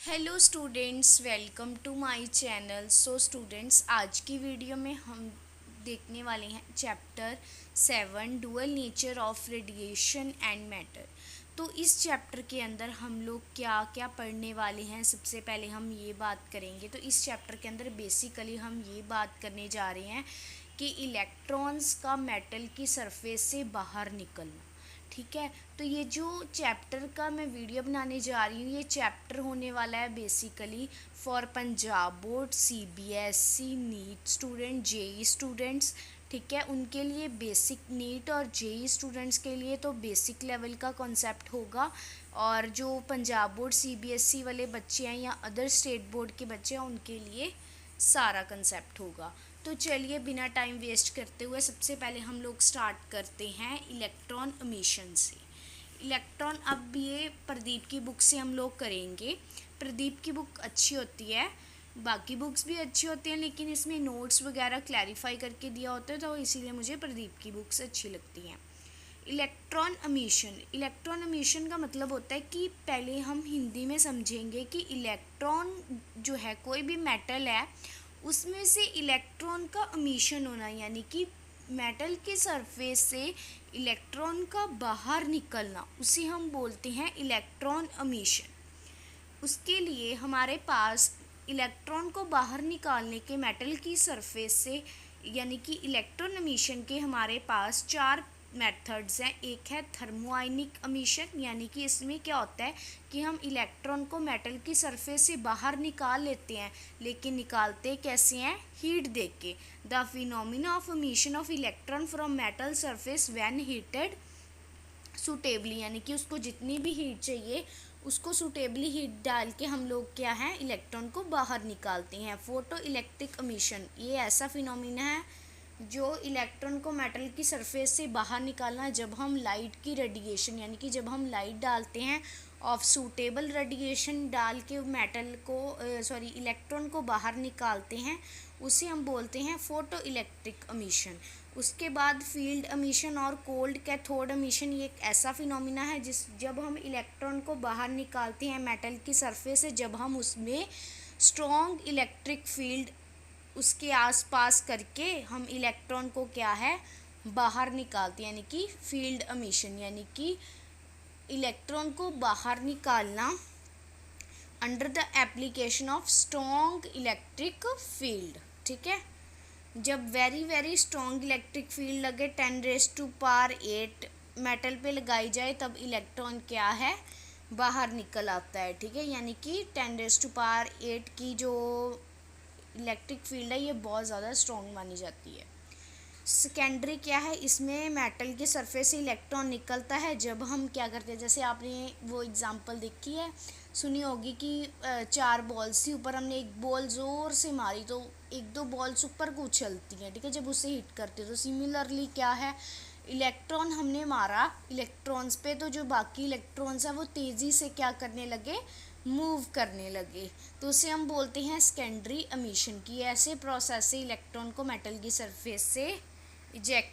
Hello students, welcome to my channel. So students, आज की video में हम देखने वाले हैं chapter 7 dual nature of radiation and matter. तो इस चैप्टर के अंदर हम लोग क्या क्या पढ़ने वाले हैं, सबसे पहले हम ये बात करेंगे। तो इस चैप्टर के अंदर बेसिकली हम ये बात करने जा रहे हैं कि इलेक्ट्रॉन्स का मेटल की सरफेस से बाहर निकलना। ठीक है, तो ये जो चैप्टर का मैं वीडियो बनाने जा रही हूँ, ये चैप्टर होने वाला है basically for Punjab board, CBSE, NEET student, JEE students. ठीक है, उनके लिए बेसिक, नीट और जेई स्टूडेंट्स के लिए तो बेसिक लेवल का कॉन्सेप्ट होगा, और जो पंजाब बोर्ड सीबीएसई वाले बच्चे हैं या अदर स्टेट बोर्ड के बच्चे हैं उनके लिए सारा कंसेप्ट होगा। तो चलिए बिना टाइम वेस्ट करते हुए सबसे पहले हम लोग स्टार्ट करते हैं इलेक्ट्रॉन एमिशन से। इलेक्ट्रॉन, अब ये प्रदीप की बुक से हम लोग करेंगे। प्रदीप की बुक अच्छी होती है, बाकी बुक्स भी अच्छी होती हैं, लेकिन इसमें नोट्स वगैरह क्लैरिफाई करके दिया होता है, तो इसीलिए मुझे प्रदीप की बुक्स अच्छी लगती हैं। इलेक्ट्रॉन एमिशन का मतलब होता है कि पहले हम हिंदी में समझेंगे कि इलेक्ट्रॉन जो है, कोई भी मेटल है उसमें से इलेक्ट्रॉन का एमिशन होना, यानी कि मेटल के सरफेस से इलेक्ट्रॉन का बाहर निकलना, उसे हम बोलते हैं इलेक्ट्रॉन एमिशन। उसके लिए हमारे पास इलेक्ट्रॉन को बाहर निकालने के मेटल की सरफेस से, यानी कि इलेक्ट्रॉन एमिशन के हमारे पास चार मेथड्स हैं। एक है थर्मोआयनिक एमिशन, यानी कि इसमें क्या होता है कि हम इलेक्ट्रॉन को मेटल की सरफेस से बाहर निकाल लेते हैं, लेकिन निकालते कैसे हैं? हीट देके के। The phenomena of emission of electron from metal surface when heated suitably, यानी कि उसको जितनी भी हीट चाहिए उसको सूटेबली हीट डाल के हम लोग क्या है, इलेक्ट्रॉन को बाहर निकालते हैं। फोटो इलेक्ट्रिक एमिशन, ये ऐसा फिनोमिना है जो इलेक्ट्रॉन को मेटल की सरफेस से बाहर निकालना, जब हम लाइट की रेडिएशन, यानी कि जब हम लाइट डालते हैं ऑफ सूटेबल रेडिएशन डाल के मेटल को इलेक्ट्रॉन को बाहर निकालते हैं, उसे हम बोलते हैं फोटो इलेक्ट्रिक एमिशन। उसके बाद फील्ड एमिशन और कोल्ड कैथोड एमिशन, ये एक ऐसा फिनोमिना है जब हम इलेक्ट्रॉन को बाहर निकालते हैं मेटल की सरफेस से, जब हम उसमें स्ट्रॉन्ग इलेक्ट्रिक फील्ड उसके आसपास करके हम इलेक्ट्रॉन को क्या है, बाहर निकालते हैं, यानी कि फील्ड एमिशन, यानी कि इलेक्ट्रॉन को बाहर निकालना under the application of strong electric field. ठीक है, जब very very strong electric field लगे 10⁸ मेटल पे लगाई जाए, तब इलेक्ट्रॉन क्या है, बाहर निकल आता है। ठीक है, यानी कि 10⁸ की जो इलेक्ट्रिक फील्ड है ये बहुत ज़्यादा स्ट्रॉन्ग मानी जाती है। सेकेंडरी क्या है, इसमें मेटल के सरफेस से इलेक्ट्रॉन निकलता है जब हम क्या करते हैं, जैसे आपने वो एग्जांपल देखी है, सुनी होगी कि चार बॉल्स थी, ऊपर हमने एक बॉल ज़ोर से मारी तो एक दो बॉल्स ऊपर को उछलती हैं। ठीक है, जब उसे हिट करते हैं, तो सिमिलरली क्या है, इलेक्ट्रॉन हमने मारा इलेक्ट्रॉन्स पे, तो जो बाकी इलेक्ट्रॉन्स हैं वो तेज़ी से क्या करने लगे, मूव करने लगे, तो उसे हम बोलते हैं सेकेंडरी एमिशन की। ऐसे प्रोसेस से इलेक्ट्रॉन को मेटल की सरफेस से इजेक्ट